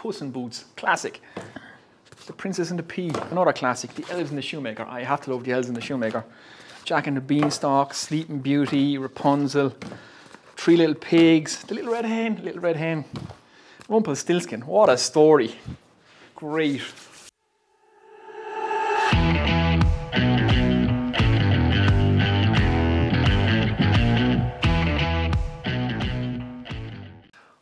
Puss in Boots, classic. The Princess and the Pea, another classic. The Elves and the Shoemaker, I have to love the Elves and the Shoemaker. Jack and the Beanstalk, Sleeping Beauty, Rapunzel, Three Little Pigs, the Little Red Hen, Rumpelstiltskin, what a story. Great.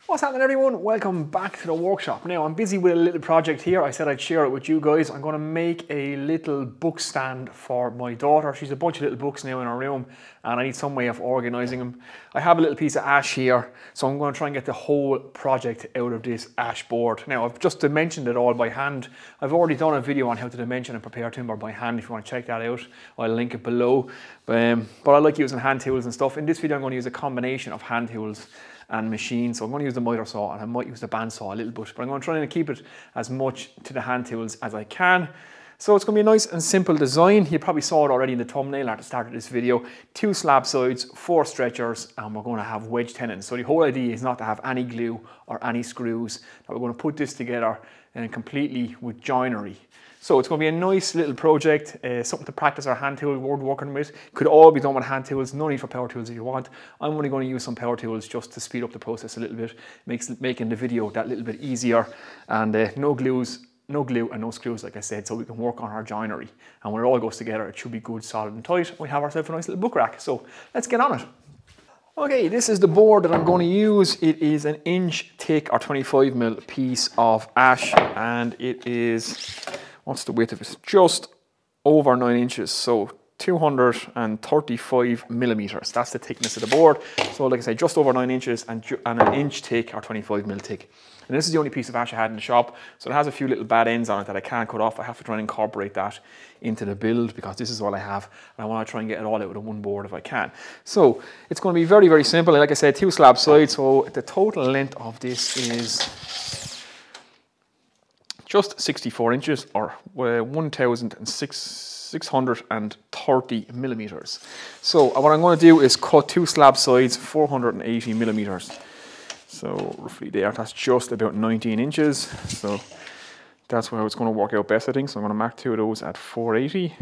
What's happening, everyone? Welcome back to the workshop. Now, I'm busy with a little project here. I said I'd share it with you guys. I'm going to make a little book stand for my daughter. She's a bunch of little books now in her room and I need some way of organizing them. I have a little piece of ash here, so I'm going to try and get the whole project out of this ash board. Now, I've just dimensioned it all by hand. I've already done a video on how to dimension and prepare timber by hand. If you want to check that out, I'll link it below. But I like using hand tools and stuff. In this video, I'm going to use a combination of hand tools and machine. So I'm going to use the miter saw and I might use the bandsaw a little bit, but I'm going to try and keep it as much to the hand tools as I can. So it's going to be a nice and simple design. You probably saw it already in the thumbnail at the start of this video. 2 slab sides, 4 stretchers, and we're going to have wedge tenons. So the whole idea is not to have any glue or any screws. We're going to put this together completely with joinery. So it's going to be a nice little project, something to practice our hand tool woodworking with. Could all be done with hand tools, no need for power tools if you want. I'm only going to use some power tools just to speed up the process a little bit. Makes making the video that little bit easier. And no glue and no screws, like I said, so we can work on our joinery. And when it all goes together, it should be good, solid and tight. We have ourselves a nice little book rack. So let's get on it. Okay, this is the board that I'm going to use. It is an inch thick or 25mm piece of ash, and it is, what's the width of it? Just over 9 inches, so 235mm. That's the thickness of the board. So like I say, just over 9 inches and an inch thick or 25mm thick. And this is the only piece of ash I had in the shop, so it has a few little bad ends on it that I can't cut off. I have to try and incorporate that into the build because this is all I have, and I want to try and get it all out of one board if I can. So it's going to be very, very simple. Like I said, 2 slab sides, so the total length of this is just 64 inches or 1,630mm. So what I'm going to do is cut 2 slab sides, 480mm. So roughly there, that's just about 19 inches. So that's where it's going to work out best, I think. So I'm going to mark 2 of those at 480.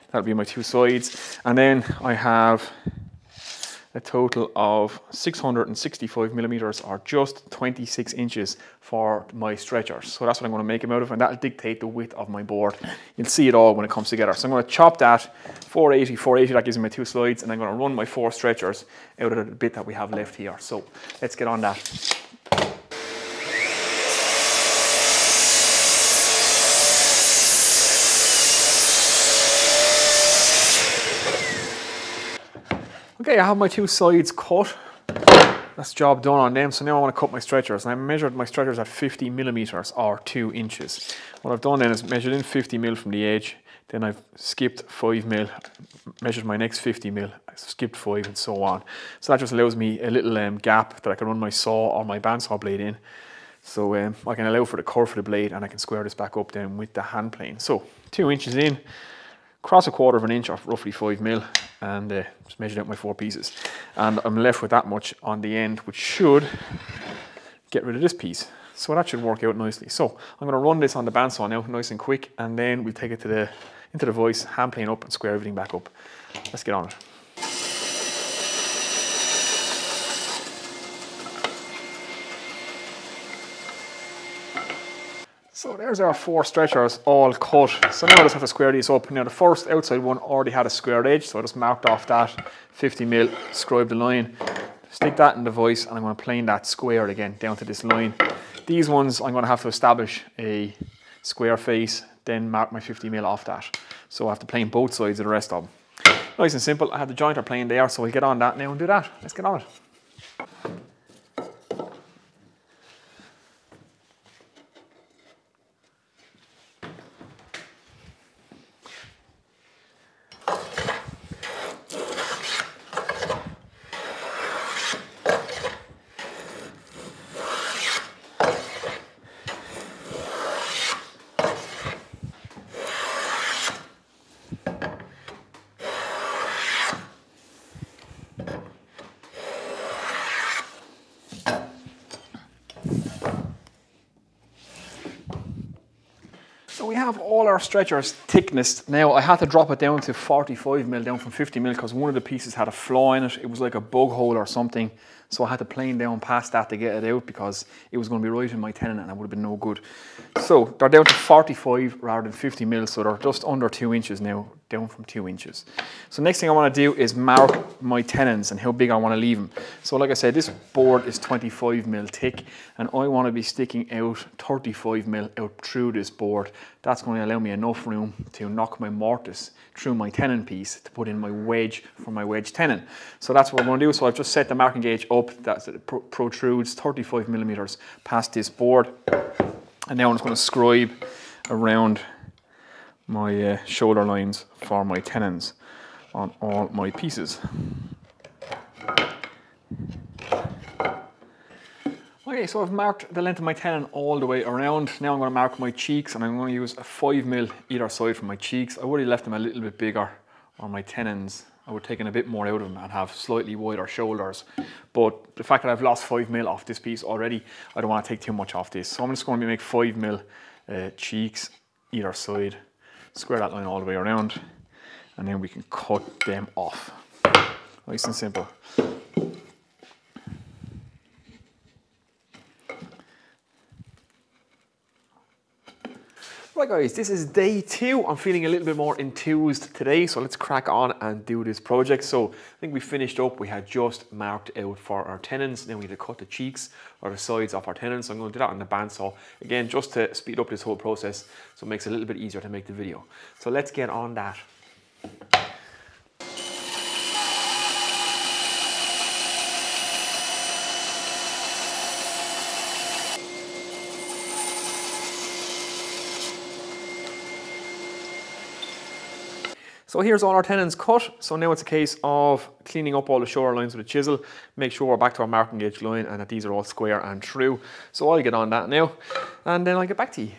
That'll be my 2 sides. And then I have a total of 665mm or just 26 inches for my stretchers. So that's what I'm going to make them out of, and that'll dictate the width of my board. You'll see it all when it comes together. So I'm going to chop that 480, that gives me my 2 slides, and I'm going to run my 4 stretchers out of the bit that we have left here. So let's get on that. Okay, I have my 2 sides cut. That's job done on them. So now I want to cut my stretchers. And I measured my stretchers at 50mm or 2 inches. What I've done then is measured in 50mm from the edge. Then I've skipped 5mm, measured my next 50mm, skipped 5 and so on. So that just allows me a little gap that I can run my saw or my bandsaw blade in. So I can allow for the curve of the blade, and I can square this back up then with the hand plane. So 2 inches in. Cross a 1/4 inch or roughly 5mm, and just measured out my 4 pieces. And I'm left with that much on the end, which should get rid of this piece. So that should work out nicely. So I'm going to run this on the bandsaw now, nice and quick, and then we'll take it to into the vise, hand plane up and square everything back up. Let's get on it. So there's our 4 stretchers all cut. So now I just have to square these up. Now the first outside one already had a squared edge, so I just marked off that 50mm, scribed the line, stick that in the vise, and I'm going to plane that square again down to this line. These ones I'm going to have to establish a square face, then mark my 50mm off that. So I have to plane both sides of the rest of them. Nice and simple. I have the jointer planed there, so we'll get on that now and do that. Let's get on it. So we have all our stretchers thickness. Now I had to drop it down to 45mm down from 50mm because one of the pieces had a flaw in it. It was like a bug hole or something. So I had to plane down past that to get it out because it was going to be right in my tenon and it would have been no good. So they're down to 45 rather than 50mm, so they're just under 2 inches now, down from 2 inches. So next thing I want to do is mark my tenons and how big I want to leave them. So like I said, this board is 25mm thick and I want to be sticking out 35mm out through this board. That's going to allow me enough room to knock my mortise through my tenon piece to put in my wedge for my wedge tenon. So that's what we're going to do. So I've just set the marking gauge up, that protrudes 35mm past this board. And now I'm just going to scribe around my shoulder lines for my tenons on all my pieces. Okay, so I've marked the length of my tenon all the way around. Now I'm going to mark my cheeks and I'm going to use a 5mm either side for my cheeks. I would have left them a little bit bigger on my tenons. I would have taken a bit more out of them and have slightly wider shoulders. But the fact that I've lost 5mm off this piece already, I don't want to take too much off this. So I'm just going to make 5mm cheeks either side, square that line all the way around, and then we can cut them off. Nice and simple. Right guys, this is day 2. I'm feeling a little bit more enthused today, so let's crack on and do this project. So I think we finished up, we had just marked out for our tenons, then we had to cut the cheeks or the sides off our tenons. So I'm going to do that on the bandsaw, again, just to speed up this whole process, so it makes it a little bit easier to make the video. So let's get on that. So here's all our tenons cut. So now it's a case of cleaning up all the shoulder lines with a chisel, make sure we're back to our marking gauge line and that these are all square and true. So I'll get on that now and then I'll get back to you.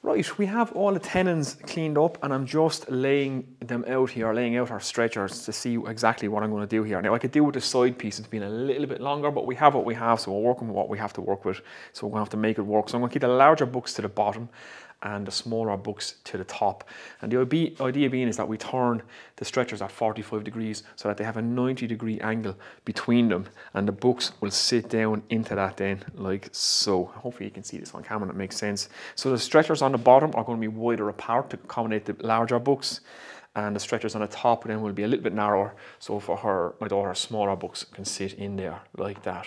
Right, we have all the tenons cleaned up and I'm just laying them out here, laying out our stretchers to see exactly what I'm going to do here. Now I could do with the side pieces being a little bit longer, but we have what we have, so we're working with what we have to work with. So we're going to have to make it work. So I'm going to keep the larger books to the bottom and the smaller books to the top. And the idea being is that we turn the stretchers at 45 degrees so that they have a 90-degree angle between them and the books will sit down into that then like so. Hopefully you can see this on camera, that makes sense. So the stretchers on the bottom are going to be wider apart to accommodate the larger books and the stretchers on the top then will be a little bit narrower, so for my daughter's smaller books can sit in there like that.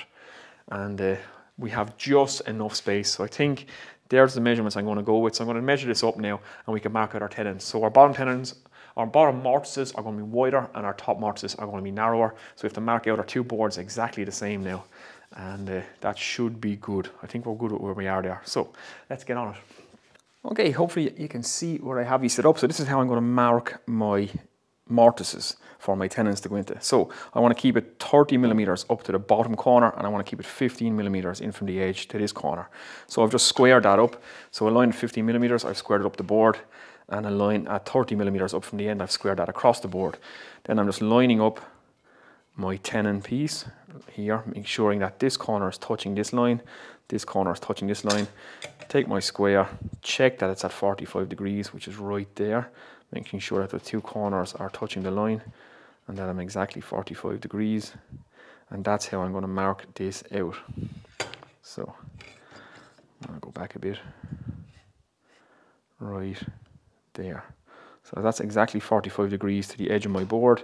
And we have just enough space, so I think there's the measurements I'm going to go with. So I'm going to measure this up now and we can mark out our tenons. So our bottom tenons, our bottom mortises are going to be wider and our top mortises are going to be narrower. So we have to mark out our two boards exactly the same now. And that should be good. I think we're good with where we are there. So let's get on it. Okay, hopefully you can see where I have these set up. So this is how I'm going to mark my mortises for my tenons to go into. So I want to keep it 30mm up to the bottom corner and I want to keep it 15mm in from the edge to this corner. So I've just squared that up. So a line at 15mm, I've squared it up the board, and a line at 30mm up from the end, I've squared that across the board. Then I'm just lining up my tenon piece here, ensuring that this corner is touching this line, this corner is touching this line. Take my square, check that it's at 45 degrees, which is right there, making sure that the two corners are touching the line and that I'm exactly 45 degrees. And that's how I'm going to mark this out. So I'll go back a bit, right there. So that's exactly 45 degrees to the edge of my board,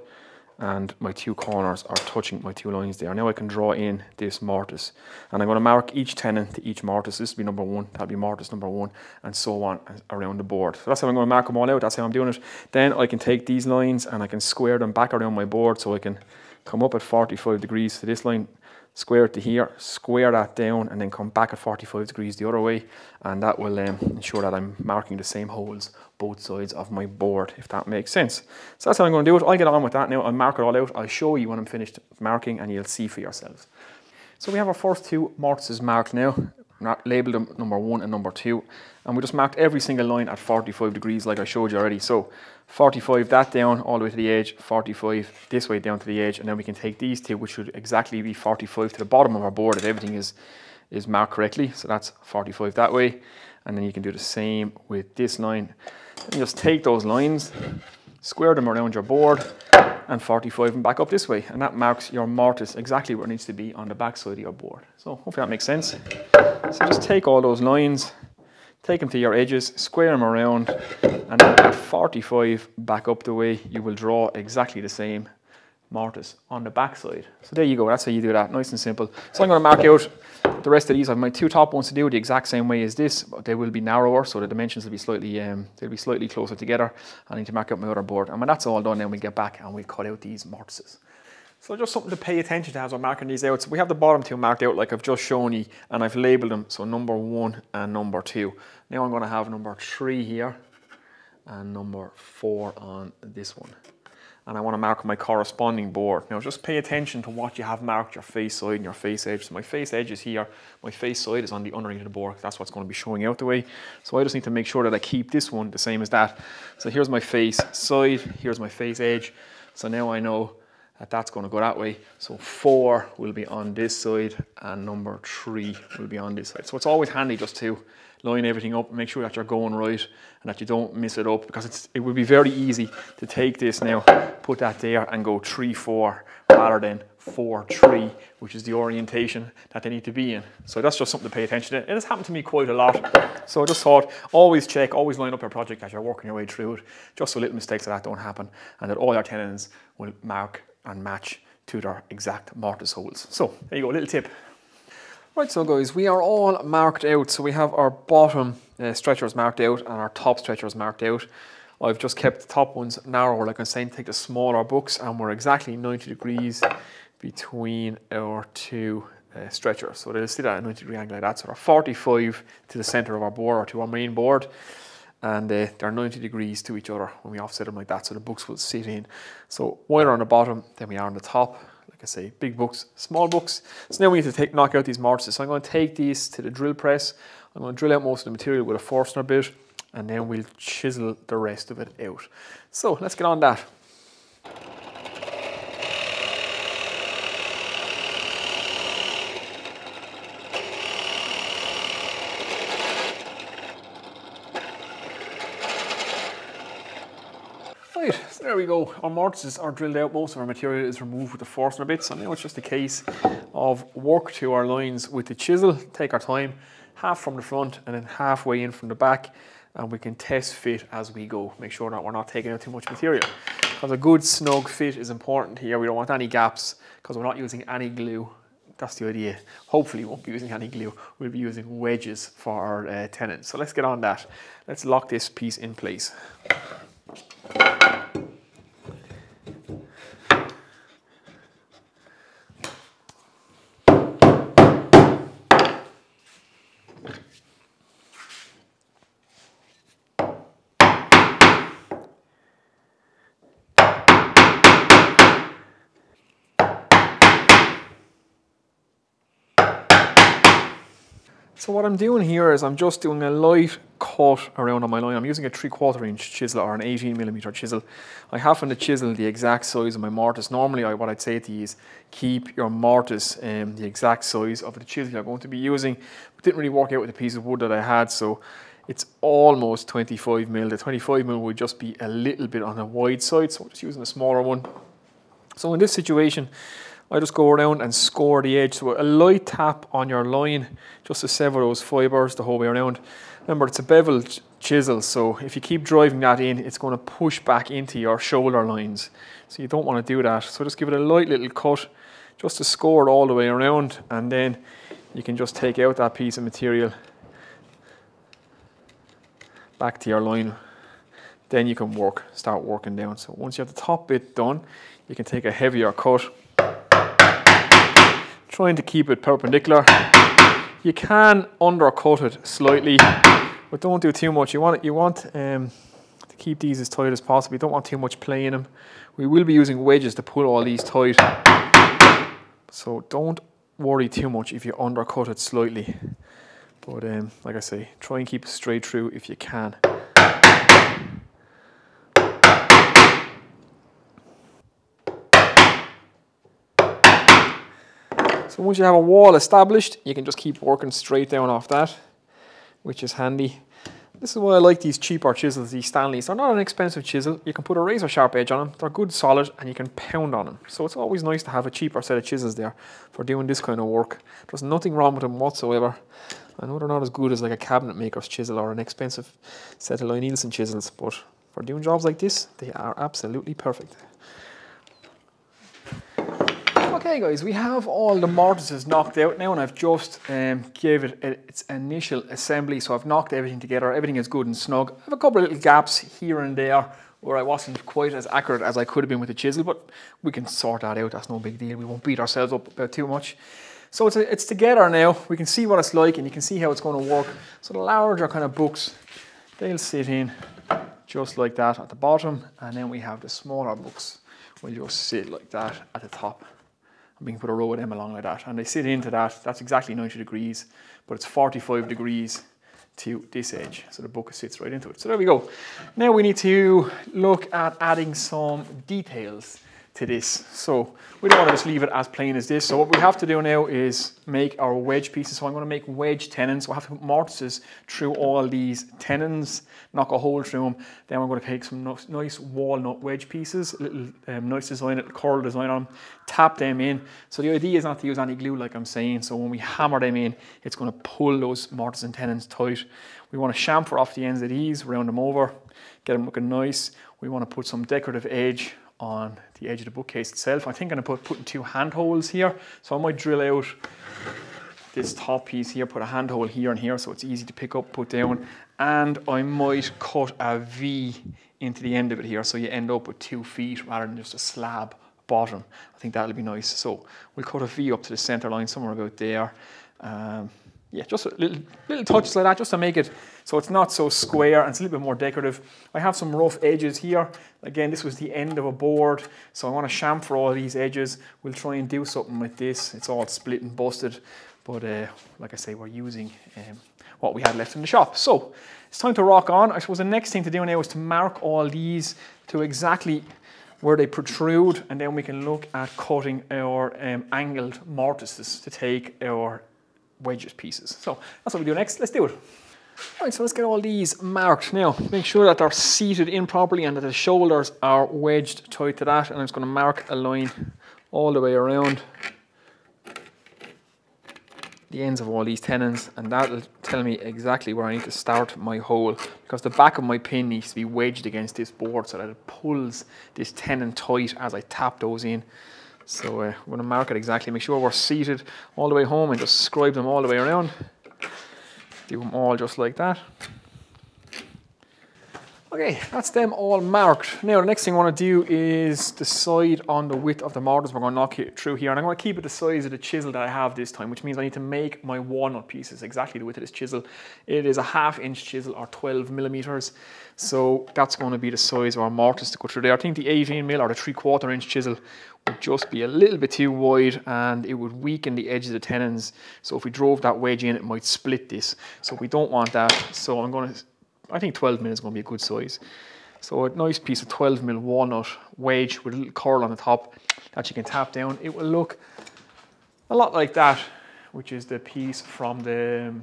and my two corners are touching my two lines there. Now I can draw in this mortise, and I'm going to mark each tenon to each mortise. This will be number 1, that'll be mortise number 1, and so on around the board. So that's how I'm going to mark them all out, that's how I'm doing it. Then I can take these lines and I can square them back around my board, so I can come up at 45 degrees to this line, square it to here, square that down, and then come back at 45 degrees the other way, and that will ensure that I'm marking the same holes both sides of my board, if that makes sense. So that's how I'm going to do it. I'll get on with that now. I'll mark it all out. I'll show you when I'm finished marking and you'll see for yourselves. So we have our first two mortises marked now. Labelled them number 1 and number 2, and we just marked every single line at 45 degrees like I showed you already. So 45 that down all the way to the edge, 45 this way down to the edge, and then we can take these two, which should exactly be 45 to the bottom of our board if everything is marked correctly. So that's 45 that way, And then you can do the same with this line. And just take those lines, square them around your board, and 45 them back up this way. And that marks your mortise exactly where it needs to be on the back side of your board. So hopefully that makes sense. So just take all those lines, take them to your edges, square them around, and then at 45 back up the way, you will draw exactly the same mortise on the back side. So there you go, that's how you do that, nice and simple. So I'm going to mark out the rest of these. I have my two top ones to do the exact same way as this, but they will be narrower, so the dimensions will be slightly closer together. I need to mark out my other board, and when that's all done, then we'll get back and we'll cut out these mortises. So just something to pay attention to as we're marking these out. So we have the bottom two marked out like I've just shown you, and I've labelled them, so number 1 and number 2. Now I'm going to have number 3 here and number 4 on this one. And I want to mark my corresponding board. Now just pay attention to what you have marked, your face side and your face edge. So my face edge is here, my face side is on the underneath of the board. That's what's going to be showing out the way. So I just need to make sure that I keep this one the same as that. So here's my face side, here's my face edge. So now I know that that's going to go that way. So 4 will be on this side and number 3 will be on this side. So it's always handy just to line everything up and make sure that you're going right and that you don't miss it up, because it would be very easy to take this now, put that there and go 3-4 rather than 4-3, which is the orientation that they need to be in. So that's just something to pay attention to. It has happened to me quite a lot. So I just thought, always check, always line up your project as you're working your way through it, just so little mistakes like that don't happen and that all your tenons will mark and match to their exact mortise holes. So there you go, a little tip. Right, so guys, we are all marked out. So we have our bottom stretchers marked out and our top stretchers marked out. I've just kept the top ones narrower, like I'm saying, take the smaller books, and we're exactly 90 degrees between our two stretchers. So they'll sit at a 90 degree angle like that. So they're 45 to the center of our board, or to our main board, and they're 90 degrees to each other when we offset them like that, so the books will sit in. So wider on the bottom than we are on the top. Like I say, big books, small books. So now we need to knock out these mortises. So I'm going to take these to the drill press. I'm going to drill out most of the material with a Forstner bit, and then we'll chisel the rest of it out. So let's get on that. Right, so there we go. Our mortises are drilled out. Most of our material is removed with the Forstner bits. So now it's just a case of work to our lines with the chisel. Take our time, half from the front and then halfway in from the back, and we can test fit as we go. Make sure that we're not taking out too much material, because a good snug fit is important here. We don't want any gaps because we're not using any glue. That's the idea. Hopefully we won't be using any glue. We'll be using wedges for our tenon. So let's get on that. Let's lock this piece in place. So what I'm doing here is I'm just doing a light cut around on my line. I'm using a 3/4 inch chisel or an 18mm chisel. I happen to chisel the exact size of my mortise. Normally what I'd say to you is keep your mortise the exact size of the chisel you're going to be using. It didn't really work out with the piece of wood that I had, so it's almost 25mm. The 25mm would just be a little bit on the wide side, so I'm just using a smaller one. So in this situation, I just go around and score the edge. So a light tap on your line just to sever those fibres the whole way around. Remember, it's a beveled chisel, so if you keep driving that in, it's going to push back into your shoulder lines. So you don't want to do that. So just give it a light little cut just to score it all the way around, and then you can just take out that piece of material back to your line. Then you can start working down. So once you have the top bit done, you can take a heavier cut, trying to keep it perpendicular. You can undercut it slightly, but don't do too much. You want to keep these as tight as possible. You don't want too much play in them. We will be using wedges to pull all these tight, so don't worry too much if you undercut it slightly. But like I say, try and keep it straight through if you can. So once you have a wall established, you can just keep working straight down off that. which is handy. This is why I like these cheaper chisels, these Stanleys. They're not an expensive chisel. You can put a razor sharp edge on them. They're good solid and you can pound on them. So it's always nice to have a cheaper set of chisels there for doing this kind of work. There's nothing wrong with them whatsoever. I know they're not as good as like a cabinet maker's chisel or an expensive set of Lie-Nielsen chisels, but for doing jobs like this, they are absolutely perfect. Okay guys, we have all the mortises knocked out now, and I've just gave it its initial assembly. So I've knocked everything together, everything is good and snug. I have a couple of little gaps here and there where I wasn't quite as accurate as I could have been with the chisel, but we can sort that out, that's no big deal. We won't beat ourselves up about too much. So it's together now, we can see what it's like and you can see how it's going to work. So the larger kind of books, they'll sit in just like that at the bottom, and then we have the smaller books will just sit like that at the top. We can put a row of them along like that, and they sit into that. That's exactly 90 degrees, but it's 45 degrees to this edge, so the book sits right into it. So there we go. Now we need to look at adding some details to this. So we don't want to just leave it as plain as this. So what we have to do now is make our wedge pieces. So I'm going to make wedge tenons. We'll have to put mortises through all these tenons, knock a hole through them. Then we're going to take some nice walnut wedge pieces, little nice design, little curl design on them, tap them in. So the idea is not to use any glue like I'm saying. So when we hammer them in, it's going to pull those mortise and tenons tight. We want to chamfer off the ends of these, round them over, get them looking nice. We want to put some decorative edge on the edge of the bookcase itself. I think I'm going to put two handholds here. So I might drill out this top piece here, put a handhold here and here so it's easy to pick up, put down. And I might cut a V into the end of it here so you end up with 2 feet rather than just a slab bottom. I think that'll be nice. So we'll cut a V up to the center line somewhere about there. Yeah, just a little touches like that just to make it so it's not so square and it's a little bit more decorative. I have some rough edges here. Again, this was the end of a board, so I want to chamfer all these edges. We'll try and do something with this. It's all split and busted, but like I say, we're using what we had left in the shop. So it's time to rock on. I suppose the next thing to do now is to mark all these to exactly where they protrude, and then we can look at cutting our angled mortises to take our wedge pieces. So that's what we do next. Let's do it. All right, so let's get all these marked now. Make sure that they're seated in properly and that the shoulders are wedged tight to that. And I'm just going to mark a line all the way around the ends of all these tenons, and that'll tell me exactly where I need to start my hole, because the back of my pin needs to be wedged against this board so that it pulls this tenon tight as I tap those in. So we're going to mark it exactly, make sure we're seated all the way home and just scribe them all the way around. Do them all just like that. Okay, that's them all marked. Now the next thing I want to do is decide on the width of the mortise we're going to knock it through here, and I'm going to keep it the size of the chisel that I have this time, which means I need to make my walnut pieces exactly the width of this chisel. It is a 1/2 inch chisel or 12 millimeters, so that's going to be the size of our mortise to go through there. I think the 18 mil or the 3/4 inch chisel would just be a little bit too wide and it would weaken the edge of the tenons. So if we drove that wedge in, it might split this. So we don't want that. So I think 12 mil is going to be a good size. So a nice piece of 12 mil walnut wedge with a little curl on the top that you can tap down. It will look a lot like that, which is the piece from the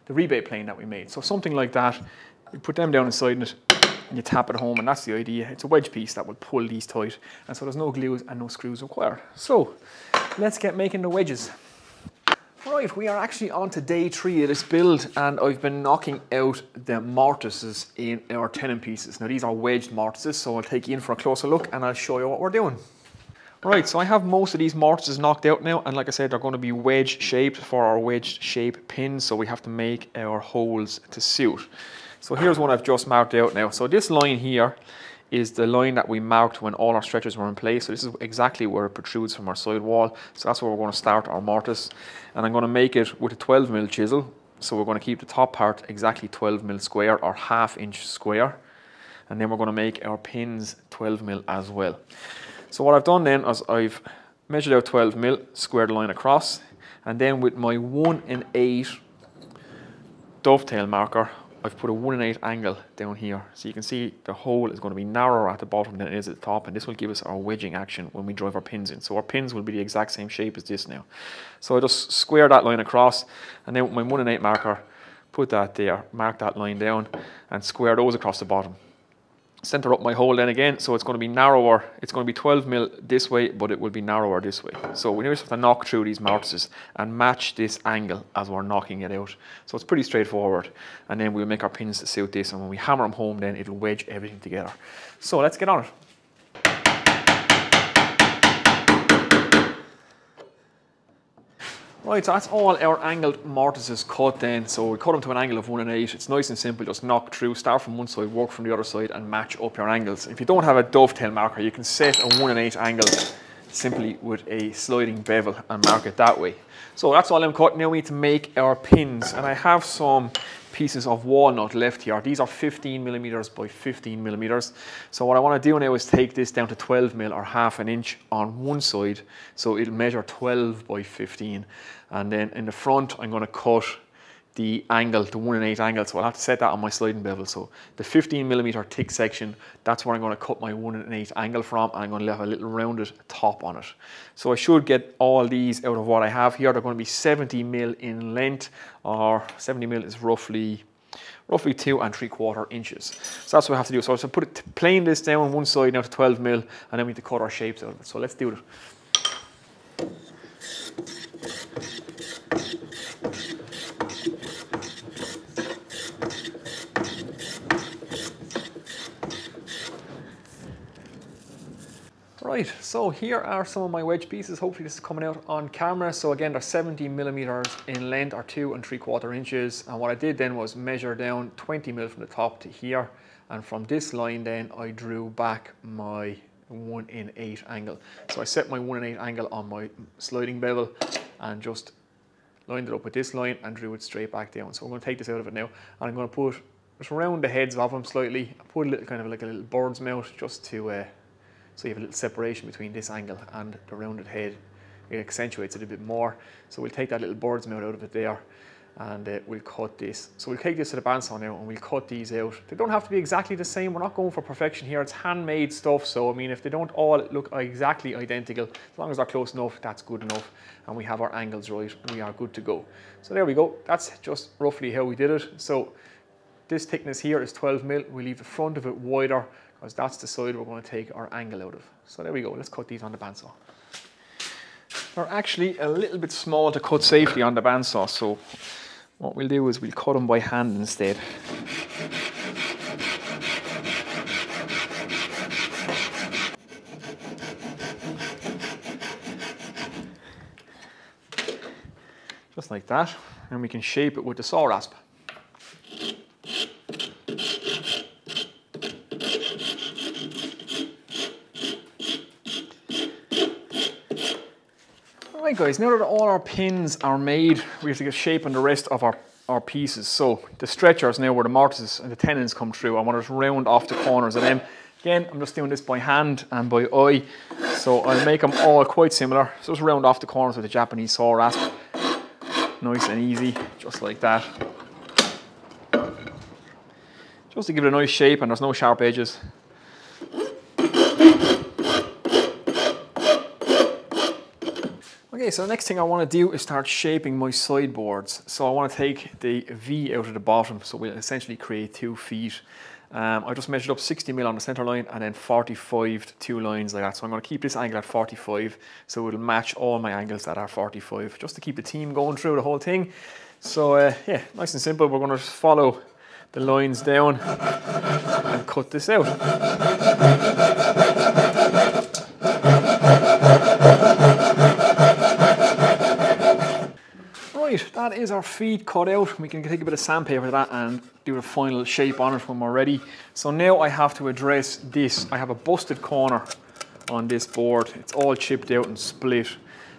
rebate plane that we made. So something like that. You put them down inside it and you tap it home, and that's the idea. It's a wedge piece that will pull these tight, and so there's no glues and no screws required. So let's get making the wedges. Right, we are actually on to day 3 of this build, and I've been knocking out the mortises in our tenon pieces. Now these are wedged mortises, so I'll take you in for a closer look and I'll show you what we're doing. Right, so I have most of these mortises knocked out now, and like I said, they're going to be wedge shaped for our wedge shape pins, so we have to make our holes to suit. So here's one I've just marked out now. So this line here is the line that we marked when all our stretchers were in place. So this is exactly where it protrudes from our side wall. So that's where we're going to start our mortise. And I'm going to make it with a 12 mil chisel. So we're going to keep the top part exactly 12 mil square or 1/2 inch square. And then we're going to make our pins 12 mil as well. So what I've done then is I've measured out 12 mil, squared the line across. And then with my 1 1/8 dovetail marker, I've put a 1 1/8 angle down here. So you can see the hole is going to be narrower at the bottom than it is at the top, and this will give us our wedging action when we drive our pins in. So our pins will be the exact same shape as this now. So I just square that line across, and then with my 1 1/8 marker, put that there, mark that line down, and square those across the bottom. Center up my hole then again, so it's going to be narrower. It's going to be 12 mil this way, but it will be narrower this way. So we just have to knock through these mortises and match this angle as we're knocking it out. So it's pretty straightforward. And then we'll make our pins to suit this, and when we hammer them home, then it'll wedge everything together. So let's get on it. Right, so that's all our angled mortises cut then. So we cut them to an angle of 1 1/8. It's nice and simple, just knock through, start from one side, work from the other side, and match up your angles. If you don't have a dovetail marker, you can set a 1 1/8 angle simply with a sliding bevel and mark it that way. So that's all I'm cutting. Now we need to make our pins, and I have some pieces of walnut left here. These are 15 millimeters by 15 millimeters. So what I want to do now is take this down to 12 mil or ½ an inch on one side, so it'll measure 12 by 15. And then in the front, I'm going to cut the angle, the 1 1/8 angle. So I'll have to set that on my sliding bevel. So the 15 millimeter thick section, that's where I'm going to cut my 1 1/8 angle from, and I'm going to have a little rounded top on it. So I should get all these out of what I have here. They're going to be 70 mil in length, or 70 mil is roughly 2 3/4 inches. So that's what I have to do. So I put it, plane this down one side now to 12 mil, and then we need to cut our shapes out of it. So let's do it. Right, so here are some of my wedge pieces. Hopefully this is coming out on camera. So again, they're 70 millimeters in length, or 2 3/4 inches. And what I did then was measure down 20 mil from the top to here. And from this line then, I drew back my 1 1/8 angle. So I set my 1 1/8 angle on my sliding bevel and just lined it up with this line and drew it straight back down. So I'm going to take this out of it now, and I'm going to put just around the heads of them slightly. I put a little kind of like a little bird's mouth, just to so you have a little separation between this angle and the rounded head. It accentuates it a bit more. So we'll take that little bird's mouth out of it there, and we'll cut this. So we'll take this to the bandsaw now, and we'll cut these out. They don't have to be exactly the same. We're not going for perfection here. It's handmade stuff. So I mean, if they don't all look exactly identical, as long as they're close enough, that's good enough. And we have our angles right, we are good to go. So there we go. That's just roughly how we did it. So this thickness here is 12 mil. We leave the front of it wider, because that's the side we're going to take our angle out of. So there we go. Let's cut these on the bandsaw. They're actually a little bit small to cut safely on the bandsaw, so what we'll do is we'll cut them by hand instead. Just like that, and we can shape it with the saw rasp. Right guys, now that all our pins are made, we have to get shape on the rest of our pieces. So the stretchers now, where the mortises and the tenons come through, I want to round off the corners of them. Again, I'm just doing this by hand and by eye, so I'll make them all quite similar. So just round off the corners with the Japanese saw rasp. Nice and easy, just like that. Just to give it a nice shape, and there's no sharp edges. Okay, so the next thing I want to do is start shaping my sideboards. So I want to take the V out of the bottom, so we'll essentially create 2 feet. I just measured up 60 mil on the center line, and then 45 to 2 lines like that. So I'm going to keep this angle at 45, so it'll match all my angles that are 45, just to keep the team going through the whole thing. So yeah, nice and simple. We're going to follow the lines down and cut this out. Right, that is our feet cut out. We can take a bit of sandpaper to that and do the final shape on it when we're ready. So now I have to address this. I have a busted corner on this board. It's all chipped out and split.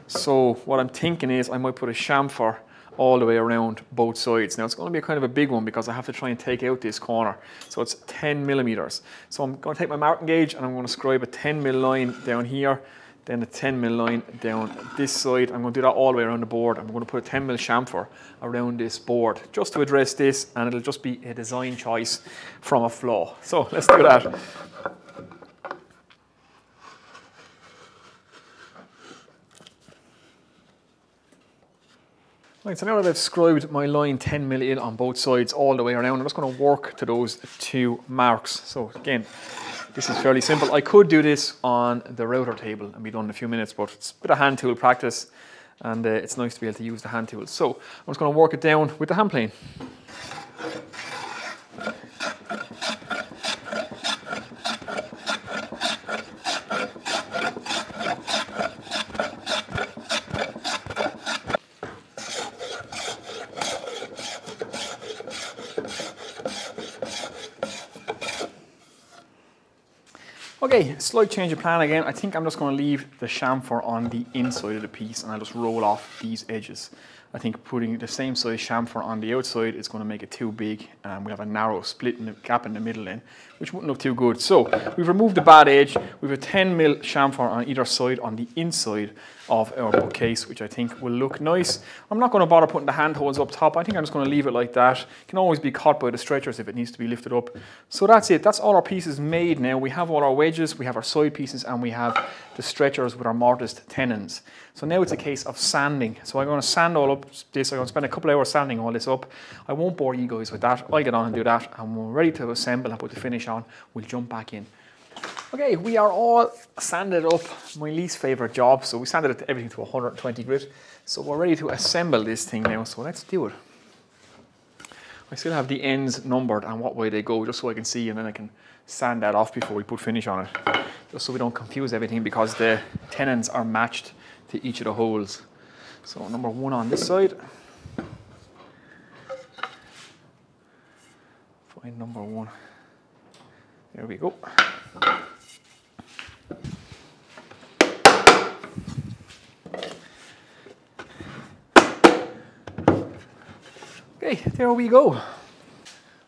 So what I'm thinking is I might put a chamfer all the way around both sides. Now it's going to be a kind of a big one, because I have to try and take out this corner. So it's 10 millimeters. So I'm going to take my marking gauge, and I'm going to scribe a 10 mil line down here, then a 10 mil line down this side. I'm going to do that all the way around the board. I'm going to put a 10 mil chamfer around this board just to address this, and it'll just be a design choice from a flaw. So let's do that. Right, so now that I've scribed my line 10mm in on both sides all the way around, I'm just going to work to those 2 marks. So again, this is fairly simple. I could do this on the router table and be done in a few minutes, but it's a bit of hand tool practice, and it's nice to be able to use the hand tools. So I'm just going to work it down with the hand plane. Okay, slight change of plan again. I think I'm just going to leave the chamfer on the inside of the piece, and I'll just roll off these edges. I think putting the same size chamfer on the outside is going to make it too big, and we have a narrow split in the gap in the middle then, which wouldn't look too good. So we've removed the bad edge. We have a 10mm chamfer on either side on the inside of our bookcase, which I think will look nice. I'm not going to bother putting the handholds up top. I think I'm just going to leave it like that. It can always be caught by the stretchers if it needs to be lifted up. So that's it. That's all our pieces made now. We have all our wedges, we have our side pieces, and we have the stretchers with our mortised tenons. So now it's a case of sanding. So I'm going to sand all up this. I'm going to spend a couple of hours sanding all this up. I won't bore you guys with that. I'll get on and do that, and when we're ready to assemble and put the finish on, we'll jump back in. Okay, we are all sanded up, my least favorite job. So we sanded everything to 120 grit. So we're ready to assemble this thing now, so let's do it. I still have the ends numbered and what way they go, just so I can see, and then I can sand that off before we put finish on it. Just so we don't confuse everything, because the tenons are matched to each of the holes. So number 1 on this side. Find number 1. There we go. Okay, there we go.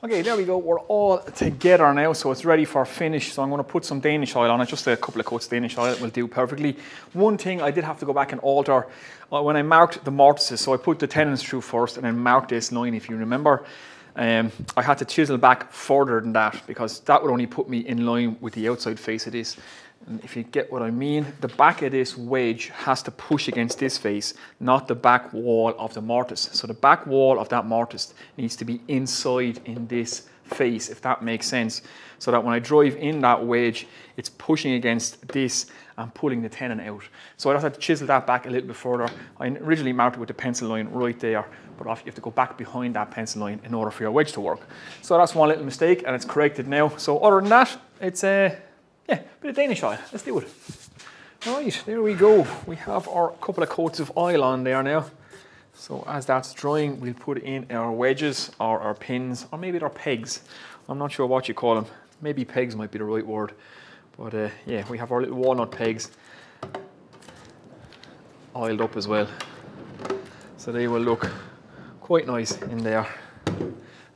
Okay, there we go. We're all together now, so it's ready for finish. So I'm going to put some Danish oil on it, just a couple of coats of Danish oil will do perfectly. One thing I did have to go back and alter when I marked the mortises. So I put the tenons through first and then marked this line, if you remember. I had to chisel back further than that, because that would only put me in line with the outside face of this. And if you get what I mean, the back of this wedge has to push against this face, not the back wall of the mortise. So the back wall of that mortise needs to be inside in this face, if that makes sense. So that when I drive in that wedge, it's pushing against this and pulling the tenon out. So I just had to chisel that back a little bit further. I originally marked it with the pencil line right there, but you have to go back behind that pencil line in order for your wedge to work. So that's one little mistake, and it's corrected now. So other than that, it's yeah, bit of Danish oil. Let's do it. All right, there we go. We have our couple of coats of oil on there now. So as that's drying, we'll put in our wedges or our pins, or maybe they're pegs. I'm not sure what you call them. Maybe pegs might be the right word. But yeah, we have our little walnut pegs oiled up as well. So they will look quite nice in there.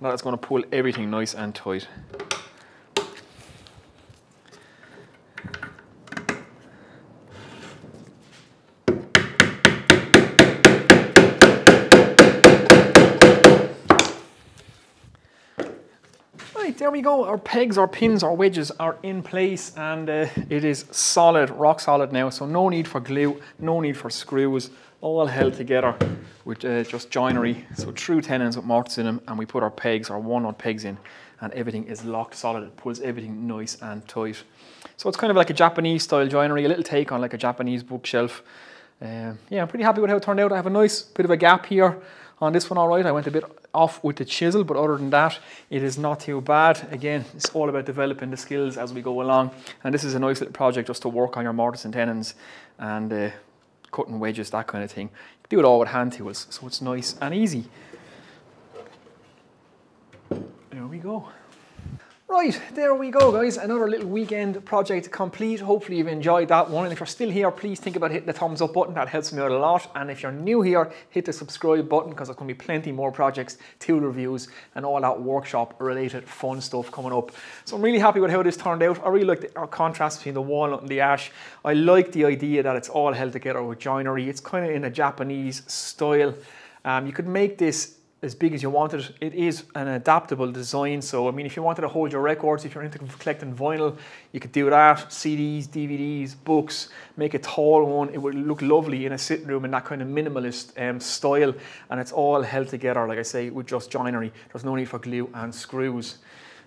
Now that's going to pull everything nice and tight. There we go, our pegs, our pins, our wedges are in place, and it is solid, rock solid now, so no need for glue, no need for screws, all held together with just joinery. So true tenons with mortise in them, and we put our pegs, our walnut pegs in, and everything is locked solid. It pulls everything nice and tight. So it's kind of like a Japanese style joinery, a little take on like a Japanese bookshelf. Yeah, I'm pretty happy with how it turned out. I have a nice bit of a gap here on this one, all right. I went a bit off with the chisel, but other than that, it is not too bad. Again, it's all about developing the skills as we go along. And this is a nice little project just to work on your mortise and tenons and cutting wedges, that kind of thing. You can do it all with hand tools, so it's nice and easy. There we go. Right, there we go guys, another little weekend project complete. Hopefully you've enjoyed that one, and if you're still here, please think about hitting the thumbs up button. That helps me out a lot. And if you're new here, hit the subscribe button, because there's going to be plenty more projects, tool reviews, and all that workshop related fun stuff coming up. So I'm really happy with how this turned out. I really like our contrast between the walnut and the ash. I like the idea that it's all held together with joinery. It's kind of in a Japanese style. You could make this as big as you want it. It is an adaptable design, so I mean, if you wanted to hold your records, if you're into collecting vinyl, you could do that. CDs, DVDs, books, make a tall one. It would look lovely in a sitting room in that kind of minimalist style, and it's all held together, like I say, with just joinery. There's no need for glue and screws.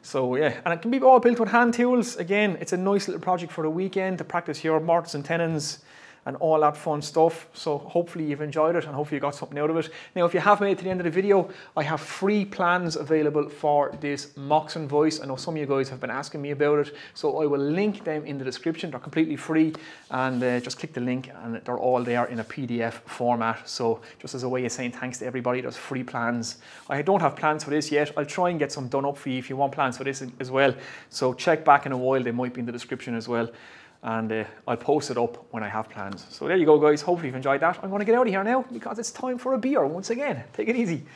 So yeah, and it can be all built with hand tools. Again, it's a nice little project for the weekend to practice your mortise and tenons and all that fun stuff. So hopefully you've enjoyed it and hopefully you got something out of it. Now, if you have made it to the end of the video, I have free plans available for this Moxon voice. I know some of you guys have been asking me about it, so I will link them in the description. They're completely free, and just click the link and they're all there in a PDF format. So just as a way of saying thanks to everybody, there's free plans. I don't have plans for this yet. I'll try and get some done up for you if you want plans for this as well. So check back in a while, they might be in the description as well. And I'll post it up when I have plans. So there you go, guys. Hopefully you've enjoyed that. I'm going to get out of here now because it's time for a beer once again. Take it easy.